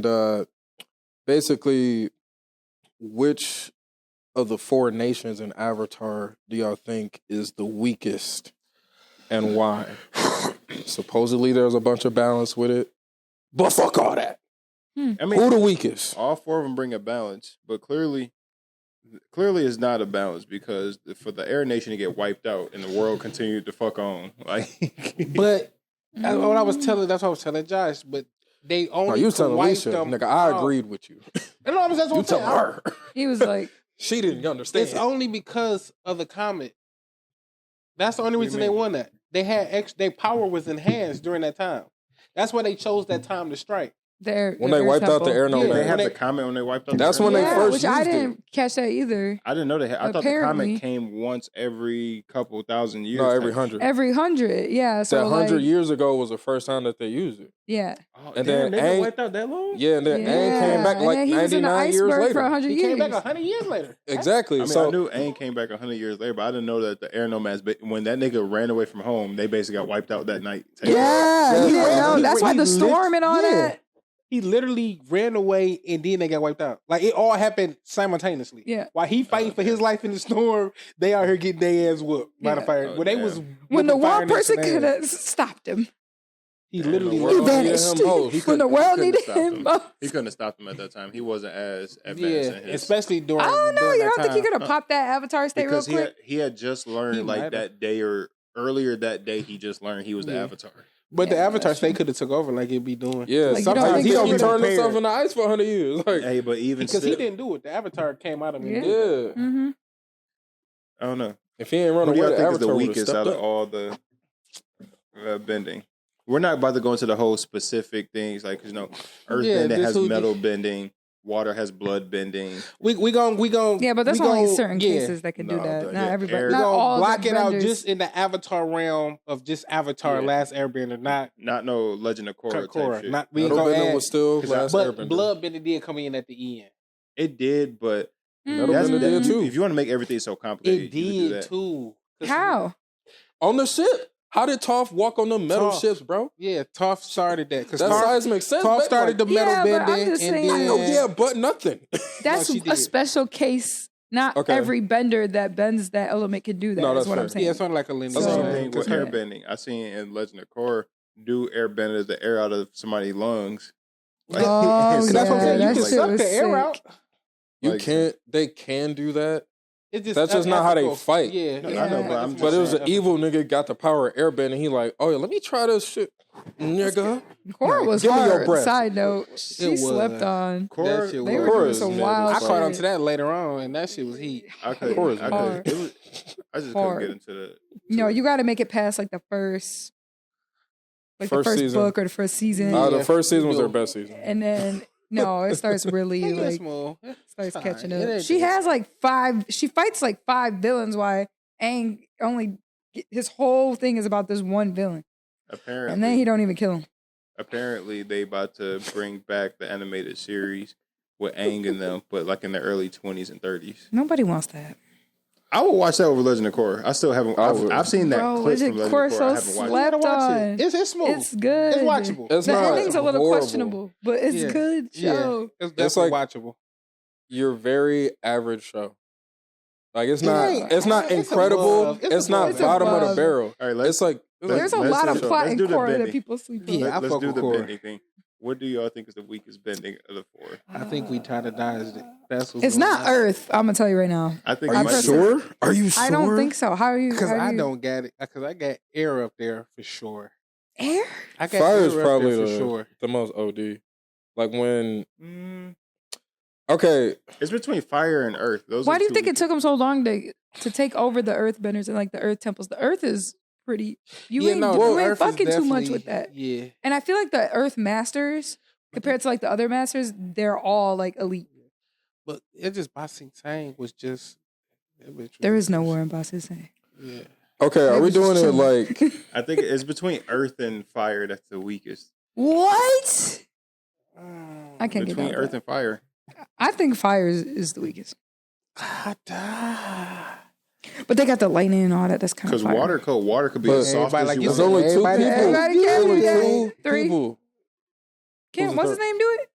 And basically, which of the 4 nations in Avatar do y'all think is the weakest and why? Supposedly there's a bunch of balance with it, but fuck all that. I mean, who the weakest? All 4 of them bring a balance, but clearly it's not a balance because for the Air Nation to get wiped out and the world continued to fuck on, like. But that's what I was telling Josh. But they only you was telling wipe Alicia, them. nigga. I agreed with you. No, that's what You I'm tell saying. her. He was like, She didn't understand. It's only because of the comet. That's the only reason they won that. They had their power was enhanced during that time. That's why they chose that time to strike. When they wiped out the Air Nomad. They have the comet when they wiped out. That's when they first which used I it. didn't catch that either. I didn't know they had. I thought the Apparently. comet came once every couple thousand years. No, every 100. Every 100, yeah. So that 100 like, years ago was the first time that they used it. Yeah. Oh, And damn, then they been Aang- wiped out that long? Yeah, and then Aang came back And like then he was in the 99 years iceberg later. for 100 He years. came back 100 years later. Exactly. I mean, so I knew Aang came back 100 years later, but I didn't know that the Air Nomads, when that nigga ran away from home, they basically got wiped out that night. Yeah, he didn't know. That's why the storm and all that. He literally ran away and then they got wiped out. Like it all happened simultaneously. Yeah. While he fighting for his life in the storm, they out here getting their ass whooped by the fire. Oh, When they damn. was When the whooping fire one person nation could ass, have stopped him. he literally the He world needed vanished. him most. When the world couldn't needed stop him most. He couldn't have stopped him at that time. He wasn't as advanced yeah, in his. especially during. I don't know. during You that don't think he time. could have popped that Avatar state real because quick? he had just learned He like might've. that day or earlier that day. He just learned he was the Yeah. Avatar. But the Yeah, Avatar that's state could have took over like it'd be doing. yeah, Like, you don't sometimes think he he don't be would've turning prepared. himself in the ice for 100 years. Like, Hey, but even Because still, he didn't do it. The Avatar came out of him. Yeah. yeah. Mm-hmm. I don't know. If he ain't run What do away, y'all the think is the Avatar would have weakest stepped out of up. all the bending? We're not about to go into the whole specific things like earth Yeah, bending this has who- metal bending, water has blood bending. We gon' Yeah, but there's we only gon- certain yeah. cases that can do No, that. the- Not yeah, everybody. air- We Not gonna all block the it out benders. just in the Avatar realm of just Avatar Yeah. Last Airbender, not Not no Legend of Korra Korra. type shit. Not we ain't Metal gonna Bender add. was still Cause Last But Airbender. Bloodbender did come in at the end. It did, but Metal that's Bender did too. if you want to make everything so complicated, It you could do did that. too. 'Cause How? On the ship. How did Toph walk on the metal Toph. ships, bro? Yeah, Toph started that because That seismic sense. Toph back, started like, the metal Yeah, but I'm bending, just and saying- then Oh, yeah, but nothing. That's she a did. special case. Not Okay. every bender that bends that element can do that. No, is that's what I'm fair. saying. yeah, it's only like a linear. So- Same thing. thing with Yeah. airbending. I seen in Legend of Korra do airbender the air out of somebody's lungs. Oh, That's what I'm yeah, saying. You that can shit suck was the air sick. out. You Like- can't. They can do that. It's just That's just not how they unethical. fight. Yeah, No, it's I know, but not- I'm it's But it was not an evil nigga got the power of airbending. He like, oh yeah, let me try this shit, nigga. Cora was Give me your hard. breath. Side note, she was. slept on. Korra, That shit They was- were doing Korra's some nigga. wild I shit. caught on to that later on, and that shit was heat. I couldn't. Korra's I hard. couldn't. It was. I just Hard. couldn't get into the. No, you got to make it past like the first First season. book or the first season, Yeah. The first season was You their do. best season. and then no, it starts really Hey, like small. starts Fine. catching It up. ain't She that has like 5. She fights like 5 villains. Why Aang only his whole thing is about this one villain, Apparently, and then he don't even kill him. apparently they about to bring back the animated series with Aang and them, but like in their early 20s and 30s. Nobody wants that. I would watch that over Legend of Korra. I still haven't. I would. I've seen that Bro, clip from Legend Legend of Korra of Korra. so I haven't watched slept it. Watch on. it. It's smooth. It's good. It's watchable. It's the not ending's a little horrible. questionable, but it's Yeah. good show. It's It's definitely like- watchable. Your very average show. Like it's It not. ain't- It's not it's incredible. above. It's It's not above. bottom of the Above. barrel. All right, let's It's like There's a let's lot do of the- plot let's in do the Korra that bending. people sleep on. Yeah, I let's fuck do with the Korra. bending thing. What do y'all think is the weakest bending of the 4? I think we tried to dodge it. That's what's It's going not on. Earth. I'm gonna tell you right now. I think Are it you might be- sure? Are you sure? I don't think so. How are you? Because how do I you- don't get it. Because I got air up there for sure. Air. I got Fire air is up probably there for sure. the most OD. Like when. Okay, It's between fire and earth. Those. Why are do you two think it weakest. took them so long to take over the Earthbenders and like the Earth temples? The Earth is pretty. You ain't Earth is fucking too much definitely- with that. Yeah. And I feel like the Earth Masters, compared to like the other Masters, they're all like elite. But it just Ba Sing Se was just. There is no war in Ba Sing Se. Yeah. okay. Are They we was just doing it chilling. like? I think it's between earth and fire. That's the weakest. What? I can't get Between down earth with that. and fire. I think fire is the weakest, Ah, but they got the lightning and all that. That's kind of Because water could be But as soft everybody as like you you There's said, want. only 2 people. everybody- everybody can Only do that. 2 3. people. Can't Who's what's the his name do it?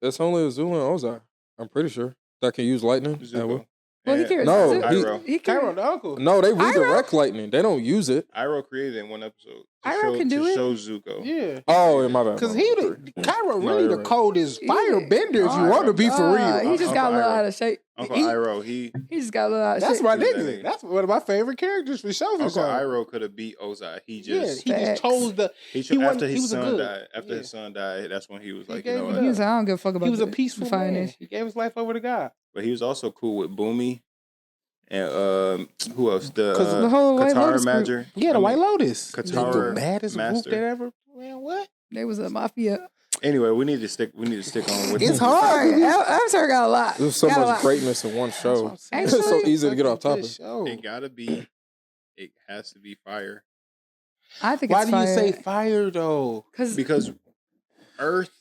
It's only Azula and Ozai. I'm pretty sure that can use lightning. Zuko. Well, he And can. No, Iroh. he can. Cairo, the uncle. No, they redirect lightning. They don't use it. Iroh created it in one episode. Iroh can do to it? show Zuko. Yeah. Oh, my bad. Because my he, bad. Cairo No, really you're the right. coldest firebender if you want to be for real. He just got a little out of shape. Uncle He- Iroh, he He just got a little out of That's shape. my That nigga. nigga. That's one of my favorite characters for sure. For Uncle sure. Iroh could have beat Ozai. He Yeah, just he just Facts. chose the. he he wasn't- after he his was a son good- died. After yeah. his son died, that's when he was He like, gave you know it what? He was like, I don't give a fuck about He was a the peaceful Fire man. Nation. He gave his life over to God. But he was also cool with Boomy and who else? The 'Cause the whole White Katara Lotus group. Major. Yeah, the White Lotus. Katara the baddest Master. group that ever. Man, what? They was a mafia. Anyway, we need to stick on with It's the- hard. Avatar got a lot. There's so Got a much lot. greatness in one show. That's what I'm It's saying. so easy to get off Fucking topic. good show. It gotta be. It has to be fire I think Why it's do you fire. say fire though? because Earth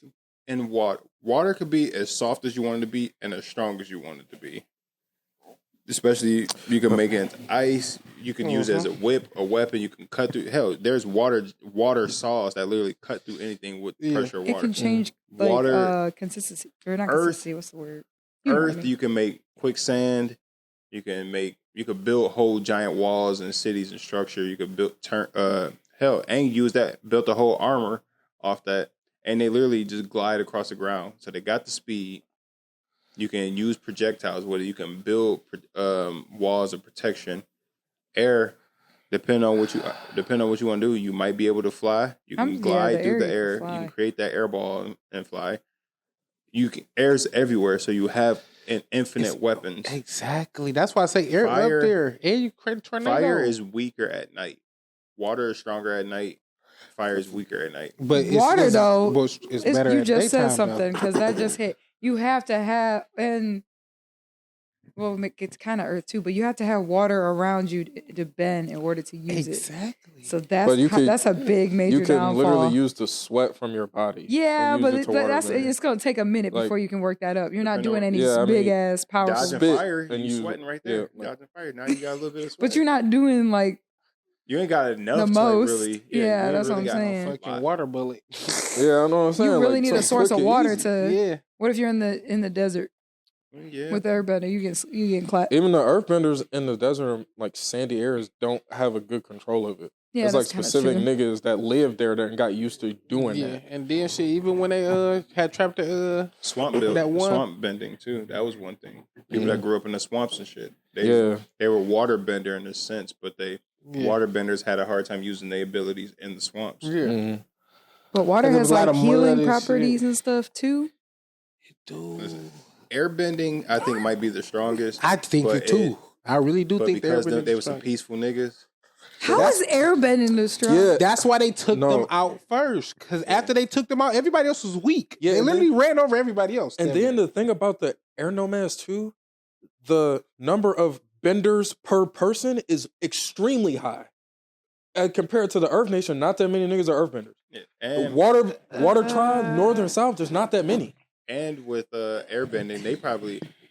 and water could be as soft as you want it to be and as strong as you want it to be. Especially you can make it into ice. You can use it as a whip, a weapon. You can cut through. Hell, there's water saws that literally cut through anything with Yeah. pressure. It Water. can change like Water- consistency or not Earth- consistency. What's the word? You know what I Earth, mean. you can make quicksand. You could build whole giant walls and cities and structure. You could build hell, Aang used that, built a whole armor off that, and they literally just glide across the ground. So they got the speed. You can use projectiles with it. You can build walls of protection. Air, depending on what you want to do, you might be able to fly. You can glide through the air. You can create that air ball and fly. Air's everywhere, so you have an infinite weapons. Exactly. That's why I say air Fire- up there. And you create a tornado. Fire is weaker at night. Water is stronger at night. Fire is weaker at night. but Water, though, it's better. You at just said daytime, something because that just hit. You have to have it's kind of Earth too, but you have to have water around you to bend in order to use it. Exactly. So But you could- that's a big major You can downfall. literally use the sweat from your body. Yeah, and but use it to water that's bend. it's gonna take a minute Like- before you can work that up. You're not Depending doing on- any Yeah, I mean, big ass powerful. Dodging spit fire, and you use- sweating right there. yeah, like- Dodging fire. Now you got a little bit of sweat. But you're not doing like You ain't got enough the to most. really. Yeah, you ain't that's what really I'm got saying. a Fucking lot. water bullet. Yeah, I know what I'm saying. you really like, need a something source quick of and water easy. to. Yeah. What if you're in the desert Yeah. with everybody? You getting clapped. Even the earthbenders in the desert, like sandy areas, don't have a good control of it. Yeah, There's like that's kinda specific true. niggas that live there that got used to doing Yeah. that. And then shit, even when they had trapped the That one- swamp bending too. That was one thing. People that grew up in the swamps and shit. They Yeah. they were water bender in a sense, but yeah. water benders had a hard time using their abilities in the swamps. Yeah. Mhm. But water 'Cause there has was a lot like of mud healing and properties shit. and stuff too. Dude. Listen, Airbending, I think, might be the strongest. I think but it too. I really do But think because they're they were some peaceful niggas. How is airbending the strong? Yeah. That's why they took No. them out first. Because after they took them out, everybody else was weak. Yeah, They and literally ran over everybody else. And then the thing about the air nomads too, the number of benders per person is extremely high. Compared to the Earth Nation, not that many niggas are earthbenders. Yeah. The And water tribe, northern south, there's not that many. and with airbending,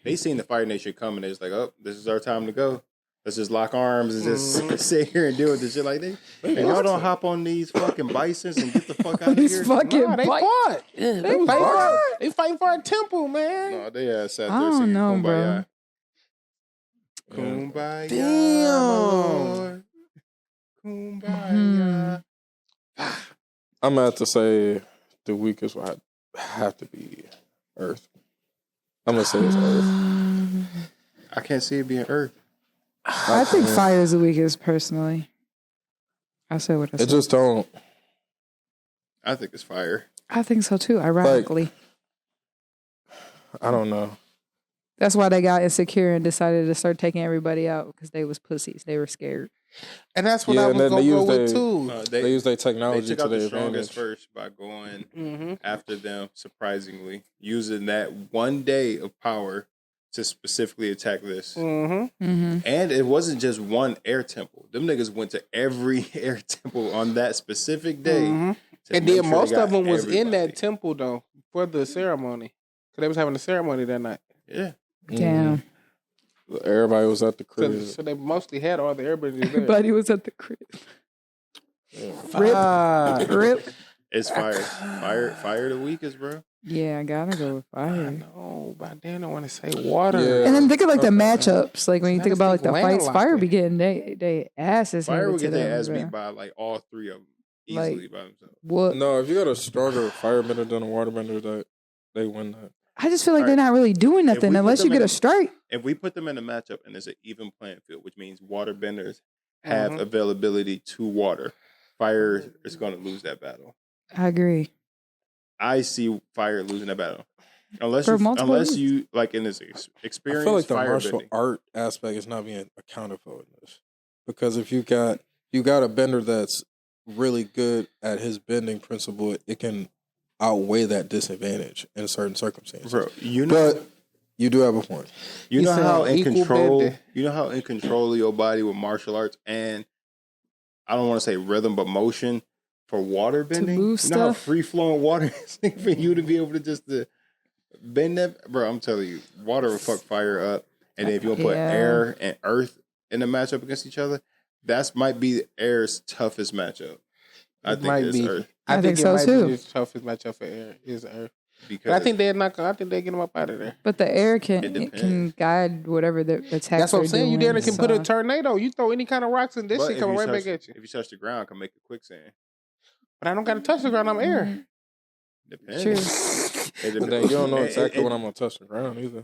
they seen the Fire Nation coming. It's like, oh, this is our time to go. Let's just lock arms and just sit here and deal with this shit like this. And y'all don't hop on these fucking bisons and get the fuck out of These here. fucking Nah, they bite- fought. They They fought. fighting for a temple, man. No, they sat I there don't singing know, Kumbaya. bro. Kumbaya, Damn. my Lord. Kumbaya. I'm gonna have to say the weakest would have to be Earth. I'm gonna say it's Earth. I can't see it being Earth. I think fire is the weakest personally. I said what I It said. just don't. I think it's fire. I think so too, ironically. I don't know. That's why they got insecure and decided to start taking everybody out because they was pussies. They were scared. And that's what Yeah, I and was then going they to go use with, they- too. They use their They technology took to out the their strongest advantage. first by going Mm-hmm. after them, surprisingly, using that one day of power to specifically attack this. Mm-hmm. Mm-hmm. And it wasn't just one air temple. Them niggas went to every air temple on that specific day. Mm-hmm. to And make then sure most they got of them was in everybody. that temple, though, for the ceremony. Because they was having a ceremony that night. Yeah. Damn. Everybody was at the So, crib. so they mostly had all the airbenders there. Everybody was at the crib. Yeah. Fuck. Rip. It's fire. Fire the weakest, bro. Yeah, I gotta go with I fire. know, but then I want to say water. Yeah. And then think of like the Okay. matchups. Like when you I think just about like think the fights, landlocked fire it. be getting they asses Fire handed will to get their them. ass bro. beat by like all three of them Like- easily by themselves. What? No, if you got a stronger firebender than a waterbender, that they win that. I just feel like All they're right. not really doing If nothing we put unless you them get in a a- strike. If we put them in a matchup and it's an even playing field, which means waterbenders have Mhm. availability to water, fire is going to lose that battle. I agree. I see fire losing that battle. Unless For you, multiple unless reasons. you like in this I experience, feel like the fire martial bending. art aspect is not being accounted for in this, because if you got a bender that's really good at his bending principle, it can outweigh that disadvantage in certain circumstances. Bro, you know, But you do have a point. you He know said how in equal control, bending. you know how in control of your body with martial arts and I don't want to say rhythm, but motion for water bending. move You know how stuff? free flowing water is for you to be able to just bend that, bro. I'm telling you, water will fuck fire up. And then if you want to put Yeah. air and earth in a matchup against each other, that might be air's toughest matchup. I It think might it's be. earth I think it so, might too. be the toughest matchup for Air is Earth. because But I think they're not. I think they get them up out of there. But the air It can depends. guide whatever the attack. That's what I'm they're saying. You doing, there can put a so- tornado. You throw any kind of rocks and this but shit if coming you right touch- back at you. If you touch the ground, it can make a quicksand. But I don't got to touch the ground. I'm air. Depends. True. It But depends. then you don't know It- exactly it- when I'm gonna touch the ground either.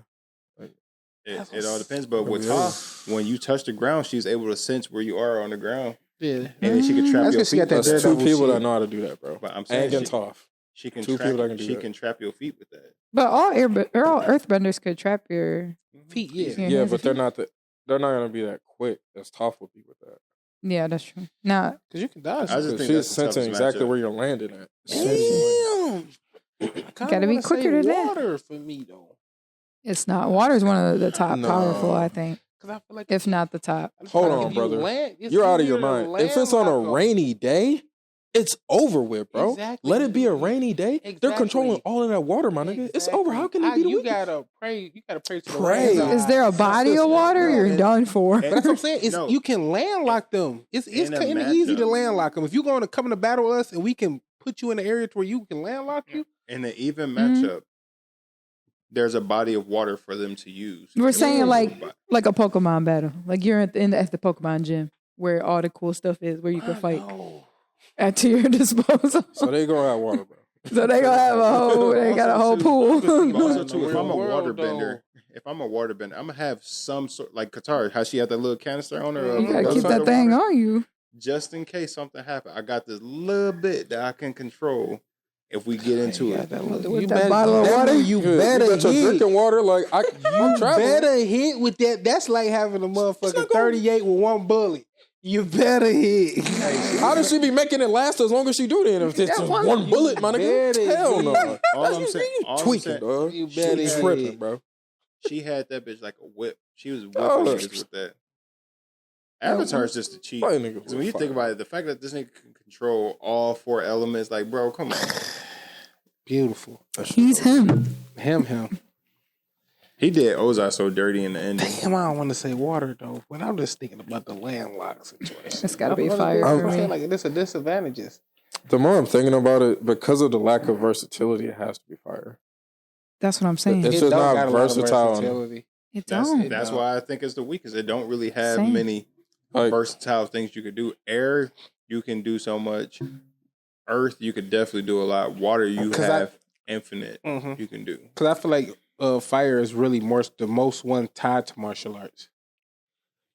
It all depends. But with Yeah. Ta, when you touch the ground, she's able to sense where you are on the ground, Yeah. and then she can trap That's your 'cause she got feet. that with That's two daredevil people shit. that know how to do that, bro. But I'm saying Ang and she, Toph. she can Two trap. people that can do She that. can trap your feet with that. But all earthbenders could trap your. Feet, yeah. Your Yeah, hands but and they're feet. they're not gonna be that quick as Toph would be with that. Yeah, that's true. Now, Because you can dodge. I just some think She's that's the sensing toughest exactly matchup. where you're landing at. Damn. Gotta be quicker than that. Water for me though, it's not. Water is one of the top No. powerful, I think, because I feel like if not the top. I feel Hold like on, if you brother. land- it's You're out of easier your to mind. If it's on a landlock 'em. rainy day, it's over with, bro. Exactly. Let it be a rainy day. They're Exactly. controlling all of that water, my nigga. It's over. How can it be the You weakest? gotta pray. You gotta pray to the Pray. rain god. Is there a body of water? No, You're it's- done for. But that's what I'm saying. It's, No. You can landlock them. It's In a kind of easy to matchup. landlock them. If you're going to come in to battle us and we can put you in an area to where you can landlock you. In an even Mhm. matchup, there's a body of water for them to use. We're And saying it's like a a Pokemon battle. Like you're at the Pokemon gym where all the cool stuff is, where you can fight at your disposal. So they gonna have water, bro. So they gonna have they got a whole Also, pool. too, But also In the too, if I'm a real world, waterbender, I'm gonna have some sort like Qatar, how she had that little canister on her. You You gotta Go keep inside that the thing water. on you. just in case something happens. I got this little bit that I can control if we get into it. With that bottle of water? You Good. better you got your hit. drinking water. Like I'm You traveling. better hit with that. That's like having a motherfucking not gonna- 38 with one bullet. You better hit. How does she be making it last as long as she do then? If it's just one bullet, my nigga. better Hell hit. no. All I'm saying, You tweaking, dog. You She better tripping, hit. bro. she had that bitch like a whip. She was whipping Oh. niggas with that. Avatar's just a cheat. Fight niggas So when you with think fire. about it, the fact that this nigga can control all four elements, like, bro, come on. Beautiful. He's him. Him. He did Ozai so dirty in the ending. Damn, I don't want to say water though, but I'm just thinking about the landlock situation. It's gotta be I'm fire I'm for me. saying, like, there's a disadvantages. The more I'm thinking about it, because of the lack of versatility, it has to be fire. That's what I'm saying. It's It just don't not got a lot of versatile. versatility. It That's, don't. that's why I think it's the weakest. It don't really have Same. many Like versatile things you could do. Air, you can do so much. Earth, you could definitely do a lot. Water, you 'Cause have infinite. Mhm. You can do. Because I feel like fire is really the most one tied to martial arts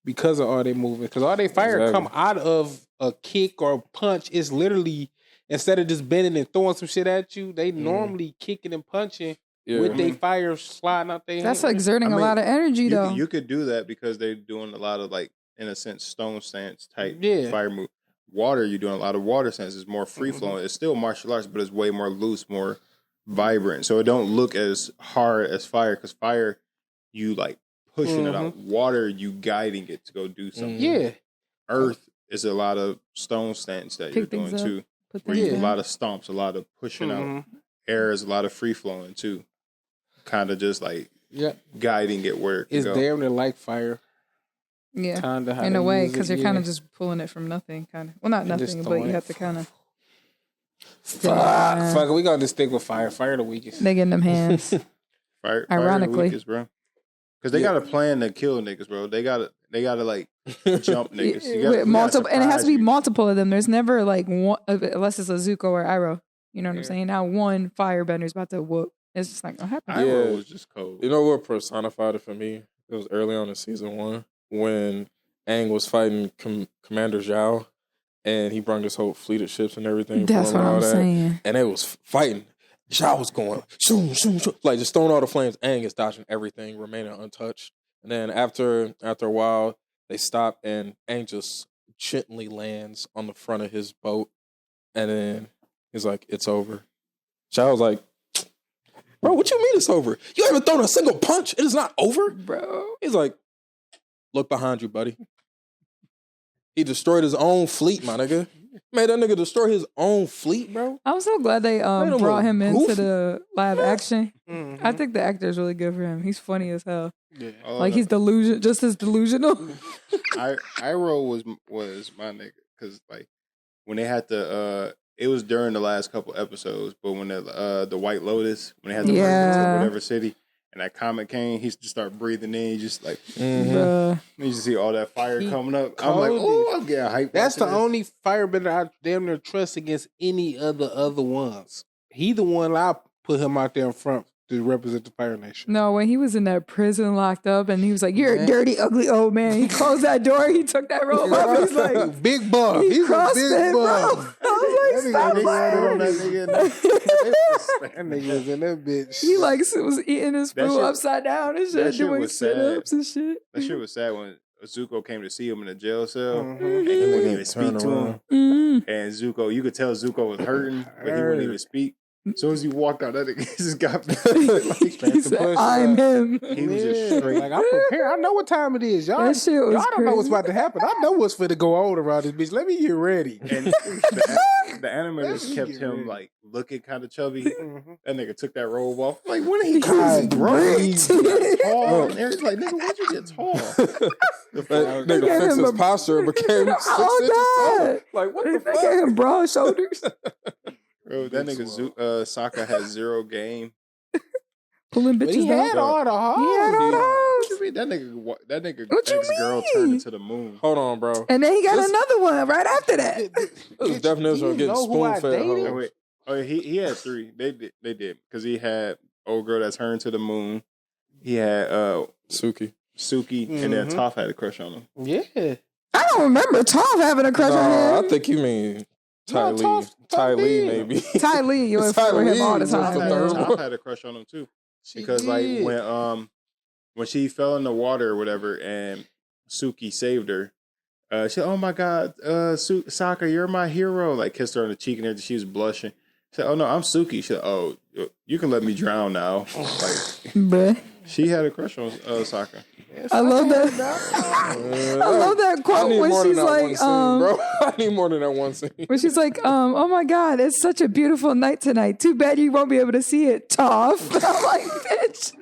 because of all they movement. Because all they fire Exactly. come out of a kick or a punch. It's literally instead of just bending and throwing some shit at you, they normally kicking and punching yeah. with they fire sliding out their That's hand. exerting I a mean, lot of energy, though. You could do that because they're doing a lot of like, in a sense, stone stance type Yeah. fire move. Water, you're doing a lot of water stance. It's more free flowing. It's still martial arts, but it's way more loose, more vibrant. So it don't look as hard as fire because fire, you like pushing it out. Water, you guiding it to go do something. Yeah. Earth is a lot of stone stance that you're Pick things doing up. too. Put Where things you do a down. lot of stomps, a lot of pushing out. Mhm. Air is a lot of free flowing too. Kind of just like Yeah. guiding it where it can It's go. damn near like fire. Yeah. Kinda how In they a way, use it, because you're kind yeah. of just pulling it from nothing, kind of. Well, not And just nothing, but throwing you it. have to kind of. Fuck, we gonna just stick with fire. Fire the weakest. They getting them hands. Fire Ironically. the weakest, bro. Because they got a plan to kill niggas, bro. They gotta like jump niggas. With multiple, and it has to be surprise you. multiple of them. There's never like one, unless it's a Zuko or Iroh. You know what I'm saying? Now one firebender's about to whoop. It's just like, what happened? Iroh was just cold. You know what personified it for me? It was early on in season 1 when Aang was fighting Commander Zhao, and he brought this whole fleet of ships and everything. That's what I'm saying. And it was fighting. Zhao was going, shoom, shoom, shoom, like just throwing all the flames. Aang is dodging everything, remaining untouched. And then after a while, they stop, and Aang just gently lands on the front of his boat. And then he's like, it's over. Zhao was like, bro, what you mean it's over? You haven't thrown a single punch. It is not over, Bro. He's like, look behind you, buddy. He destroyed his own fleet, my nigga. Made that nigga destroy his own fleet, bro. I'm so glad they him brought look him into goofy. the live action. Mhm. I think the actor is really good for him. He's funny as hell. Yeah. Like he's just as delusional. Iroh was my nigga because like when they had the it was during the last couple episodes, but when the White Lotus when they had to bring it to whatever city and that comet came, he just started breathing in. He just like Bruh. you just see all that fire He coming up. I'm like, cold oh, I'm getting hyped. That's the watching this. only firebender I damn near trust against any other ones. He the one I put him out there in front to represent the Fire Nation. No, when he was in that prison locked up and he was like, "You're a dirty, ugly old man." He closed that door. He took that robe off. He's like, big buff. he He's a crossed big it, bro. buff. I was like, stop That playing. That nigga was in that bitch. He like was eating his That food shit- upside down and that shit, shit doing was sit-ups and shit. That shit was sad when Zuko came to see him in a jail cell. Mhm. And he wouldn't even speak Turn to him. around. Mm. And Zuko, you could tell Zuko was hurting, but he wouldn't even speak. As soon as he walked out, that nigga just got He to said, push I'm him. He was just Yeah, straight. like I'm prepared. I know what time it is. Y'all, That shit was y'all don't know what's crazy. about to happen. I know what's finna go on around this bitch. Let me get ready. And the animators kept him like looking kind of chubby. Mhm. That nigga took that robe off. Like, when did he God, grow? great. He got tall. And everybody's like, nigga, why'd you get tall? That nigga gave fixed him his a- posture and became 6 Oh, inches taller. God. Like, what They the gave fuck? him broad shoulders. Bro, that nigga Sokka had zero game. Pulling But he bitches had down. all the hoes. He had all What those. you mean? That nigga What you ex-girl mean? turned into the moon. Hold on, bro. And then he got This- another one right after that. This is definition of getting spoon-fed, Oh, hoe. wait. Oh, he had 3. They did. Because he had old girl that turned to the moon. He had Suki. Suki, and then Mhm. Toph had a crush on him. Yeah. I don't remember Tom having a crush on No, him. I think you mean Ty No, Lee. Toph Ty Lee, did. maybe. Ty Lee, you were Ty for him all the Lee was time. the man. third one. Toph had a crush on him too. She Because like did. when she fell in the water or whatever, and Suki saved her. She said, "Oh my God, Sokka, you're my hero!" Like kissed her on the cheek and everything. She was blushing. She said, "Oh no, I'm Suki." She said, "Oh, you can let me drown now." Like Bruh. she had a crush on Sokka. I love that. I love that I quote need when more than she's that like, one scene, bro. I need more than that one scene. when she's like, oh my God, it's such a beautiful night tonight. Too bad you won't be able to see it, Toph. I'm like, bitch.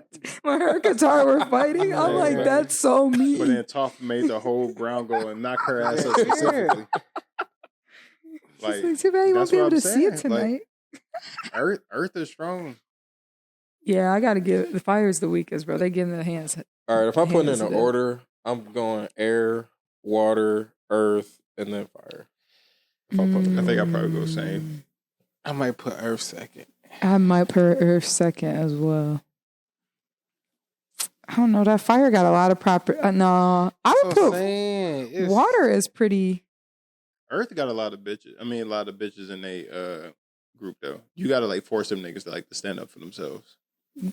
When her and Qatar were fighting, I'm like, that's so But mean. then Toph made the whole ground go and knock her ass up specifically. She's Like like, too bad you won't that's be what able to I'm see it saying. Like, tonight. Earth is strong. Yeah, I gotta give the fire is the weakest, bro. They give them the hands. All right, if I'm putting Hands in it an up. order, I'm going air, water, earth, and then fire. If I'm putting I think I'll probably go same. I might put Earth second. I might put Earth second as well. I don't know. That fire got a lot of proper. No, I would So I'm put saying, it's- water is pretty. Earth got a lot of bitches. I mean, a lot of bitches in a group though. You gotta like force them niggas to like to stand up for themselves.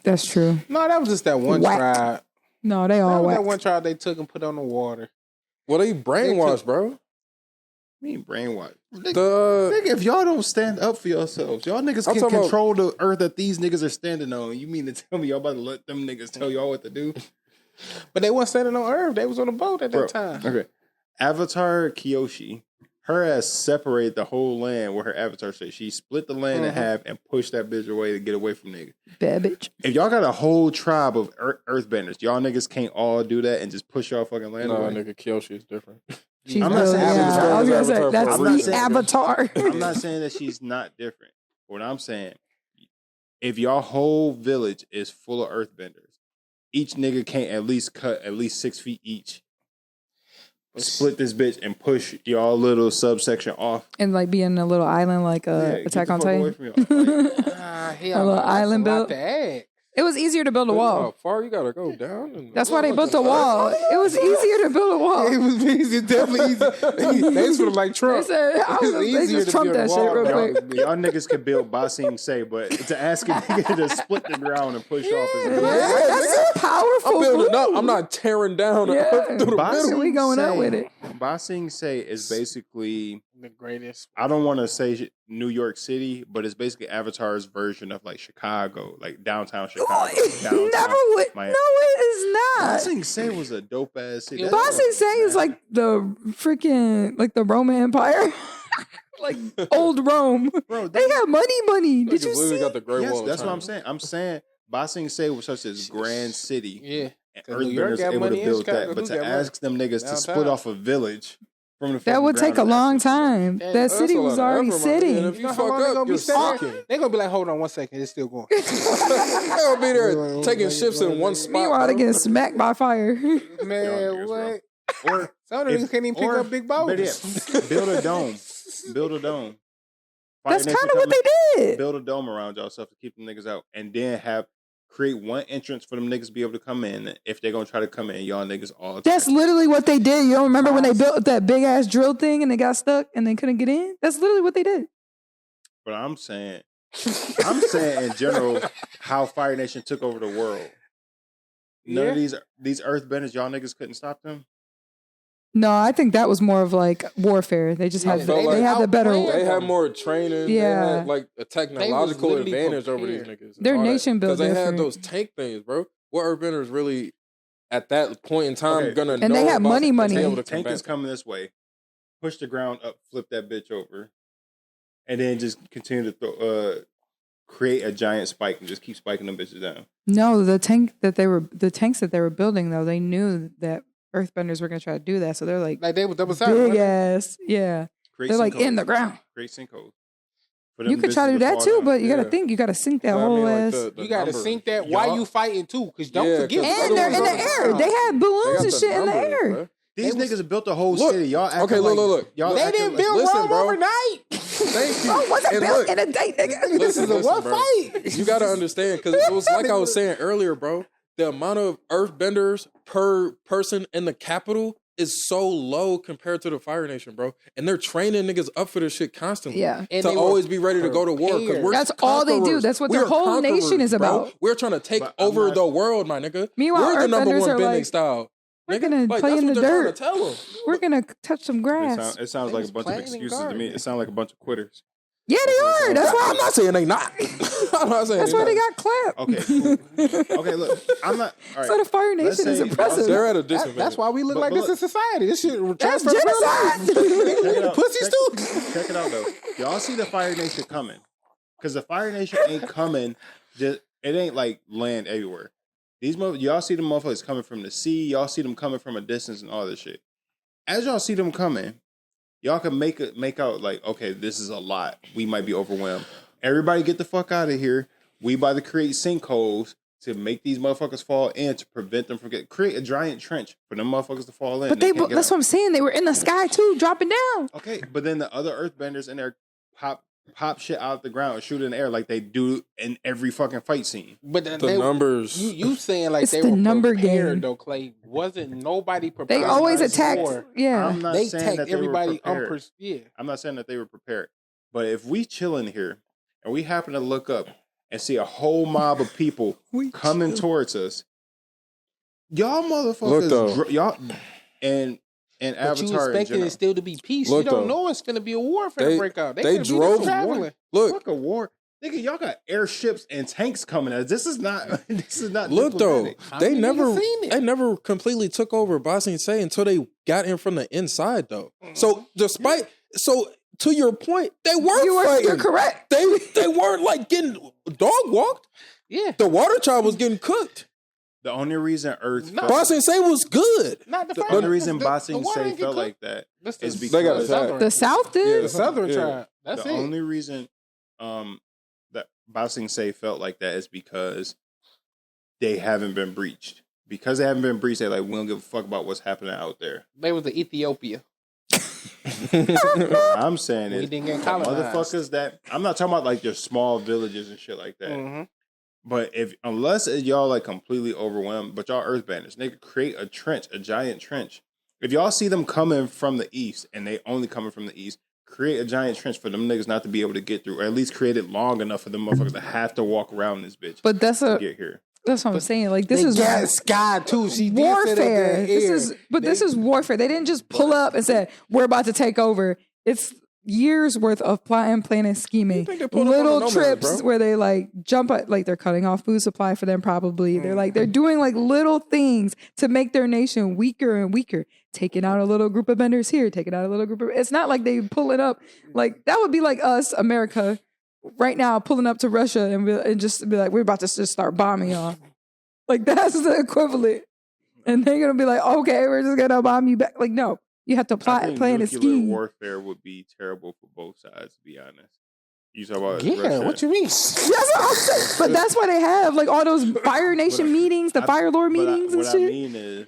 That's true. No, that was just that one Whack. tribe. No, they That all was whack. that one tribe they took and put on the water. Well, they brainwashed, bro. I mean, brainwash. Nigga, The if y'all don't stand up for yourselves, y'all niggas I'm can talking about- control the earth that these niggas are standing on. You mean to tell me y'all about to let them niggas tell y'all what to do? But they weren't standing on Earth. They was on a boat at that Bro, time. Okay. Avatar Kyoshi, her ass separated the whole land where her avatar said. She split the land in Mhm. half and pushed that bitch away to get away from niggas. Bad bitch. If y'all got a whole tribe of earthbenders, y'all niggas can't all do that and just push y'all fucking land no, away. nigga, Kyoshi is different. She's I'm not really, saying she's I was gonna say Avatar that's I'm not the saying- Avatar. I'm not saying that she's not different. What I'm saying, if your whole village is full of earthbenders, each nigga can't at least cut at least 6 feet each. Split this bitch and push y'all little subsection off. And like being a little island like Yeah, Attack get on the fuck away Titan. from y'all. Like, Hell, A little no, that's island a lot built. to add. It was easier to build a How wall. far you gotta go down? And That's why they built a wall. It was easier to build a wall. It was easy, definitely easy. They sort of like They Trump. said, they just trumped that shit real y'all, quick. y'all niggas could build Ba Sing Se, but to ask a nigga to split the ground and push off is That's a powerful I'm building move. up. I'm not tearing down Yeah. through the Ba middle. Sing We going up Se- with it. Ba Sing Se is basically, The greatest. I don't want to say New York City, but it's basically Avatar's version of like Chicago, like downtown Chicago. Oh, it downtown never would. Miami. No, it is Ba not. Sing Se was a dope ass city. Yeah. That Ba Sing was Se is nasty. like the freaking, like the Roman Empire. Like old Rome. Bro, They got money. Did Niggas you literally see? got the Great yes, Wall of that's what China. I'm saying. I'm saying Ba Sing Se was such a grand city. Yeah. And 'Cause New York Earthbenders got able to money and build Chicago that, but do to got money. ask them niggas to split Downtown. off a village from the That fucking would take a ground, long that's time. That's That That's city a lot was of already effort, my nigga. sitting. And if You you know fuck how long they up, gonna you're be sitting sinking. there? They gonna be like, hold on 1 second, it's still going. They gonna be there taking shifts in one spot. Meanwhile, they bro. getting smacked by fire. Man, what? Or Some of these can't even pick or up big better boulders. yet, build a dome. Build a dome. Fire That's Nation kind of what come they did. Build a dome around y'all stuff to keep them niggas out, and then create one entrance for them niggas to be able to come in. If they're gonna try to come in, y'all niggas all. That's literally what they did. You don't remember when they built that big ass drill thing and they got stuck and they couldn't get in? That's literally what they did. But I'm saying in general how Fire Nation took over the world. None of these earthbenders, y'all niggas couldn't stop them. No, I think that was more of like warfare. They just had I felt like they had the better. outplanned They had more training. Yeah. They had like a technological literally advantage over these prepared. niggas. Their nation built because they different. had those tank things, bro. What Earthbenders really at that point in time Okay. gonna And know they had about money, to be money. able to Tank combat is coming this way. Push the ground up, flip that bitch over, and then just continue to create a giant spike and just keep spiking them bitches down. No, the tanks that they were building though, they knew that Earthbenders were gonna try to do that, so they're like Like they was double side. big ass, yeah. Create They're like sinkholes. in the ground. Create sinkholes. For You them could try to bitches do that fall too, down. but you gotta Yeah. think you gotta sink that So, I whole mean, like, ass. the You got to number. sink that while Y'all- you fighting too, because don't Yeah, forget. 'cause And they're in the otherwise- air. They had They balloons got and the shit in the numbers, air. bro. These niggas built the whole Look, city. Y'all acting okay, look, like, look. Y'all They acting didn't like- build Listen, Rome bro. overnight. Thank you. Oh, wasn't And built look, in a day, nigga. This is a one bro. fight. You gotta understand, because it was like I was saying earlier, bro. The amount of earthbenders per person in the capital is so low compared to the Fire Nation, bro. And they're training niggas up for this shit constantly. Yeah. And to they were always be ready to go to war. Because we're That's all they do. conquerors. That's what We their are whole nation conquerors, is bro. about. We're trying to take But I'm over not- the world, my nigga. Meanwhile, we're the number Earthbenders one are bending like, style. we're Nigga. gonna Like, play that's in what the they're dirt. trying to tell them. We're gonna touch some grass. It sounds They like was a bunch of playing in excuses to me. garbage. It sounds like a bunch of quitters. Yeah, they are. That's why. I'm not saying they not. I'm not saying That's they why they not. got clapped. Okay, cool. Okay, look, I'm not. All right. So the Fire Let's Nation is say- impressive. They're at a That's disadvantage. why we look But like this look- in society. This shit That's transfer to real genocide. life. Check it out. Pussies too. Check it out though. Y'all see the Fire Nation coming, because the Fire Nation ain't coming. Just it ain't like land everywhere. Y'all see them motherfuckers coming from the sea. Y'all see them coming from a distance and all this shit. As y'all see them coming, y'all can make out like, okay, this is a lot. We might be overwhelmed. Everybody get the fuck out of here. We about to create sinkholes to make these motherfuckers fall in to prevent them from create a giant trench for them motherfuckers to fall in. But can't get that's out. what I'm saying. They were in the sky too, dropping down. Okay, but then the other earthbenders in there pop shit out the ground and shoot it in the air like they do in every fucking fight scene. But The they, numbers. you saying like It's they the were number prepared game. though, Clay? Wasn't nobody prepared? They always for attacked. war. Yeah. I'm not They saying attacked that they everybody. were prepared. Yeah. I'm not saying that they were prepared. But if we chilling here and we happen to look up and see a whole mob of people coming towards us, y'all motherfuckers, Look, though. y'all and But you Avatar in expecting general. it still to be peace. Look, you don't though. know it's finna be a war finna They- break out. they They, could be drove- just traveling. Look, Fuck a war. Nigga, y'all got airships and tanks coming at us. This is not look though. diplomatic. How They many never, niggas seen it? they never completely took over Ba Sing Se until they got in from the inside though. So despite, so to your point, they weren't You're fighting. correct. They weren't like getting dog walked. Yeah. The water child was getting cooked. The only reason Earth No. felt, Ba Sing Se was good. Not the the first. only reason the Ba Sing water Se ain't get felt cooked. like that That's is the, because They got the a southern, The South did. the southern Yeah. tribe. That's the it. only reason that Ba Sing Se felt like that is because they haven't been breached. Because they haven't been breached, they're like, we don't give a fuck about what's happening out there. They was the Ethiopia. What I'm saying We is, didn't get the colonized. motherfuckers that I'm not talking about like their small villages and shit like that. Mm-hmm. But unless y'all like completely overwhelmed, but y'all earthbenders, they could create a trench, a giant trench. If y'all see them coming from the east and they only coming from the east, create a giant trench for them niggas not to be able to get through, or at least create it long enough for them motherfuckers to have to walk around this bitch But that's to a get here. that's what I'm saying. Like this They is got Sky too. She did say that warfare. there This air. is this is warfare. They didn't just pull up and say we're about to take over. It's years worth of plotting, planning, scheming. think they pulled up on Little the Nomads, trips bro? where they like jump at, like they're cutting off food supply for them. Probably they're doing like little things to make their nation weaker and weaker. Taking out a little group of vendors here, taking out a little group of. It's not like they pull it up. Like that would be like us, America, right now pulling up to Russia and just be like, we're about to just start bombing y'all. Like that's the equivalent. And they're gonna be like, okay, we're just gonna bomb you back. Like, no, you have to I plot, think plan, and nuclear scheme. warfare would be terrible for both sides, to be honest. You talk about Yeah, Russia. what you mean? That's what I'm saying. But that's why they have like all those Fire Nation meetings, the Fire Lord meetings and what shit. I mean is,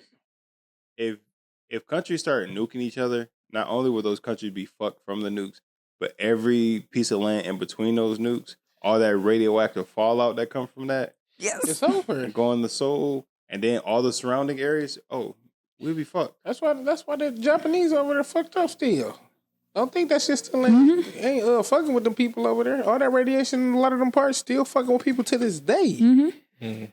if countries start nuking each other, not only will those countries be fucked from the nukes, but every piece of land in between those nukes, all that radioactive fallout that comes from that, Yes. It's over. and go in the soul, and then all the surrounding areas, oh, we'll be fucked. That's why the Japanese over there fucked up still. I don't think that shit still ain't fucking with them people over there. All that radiation in a lot of them parts still fucking with people to this day. Mm-hmm.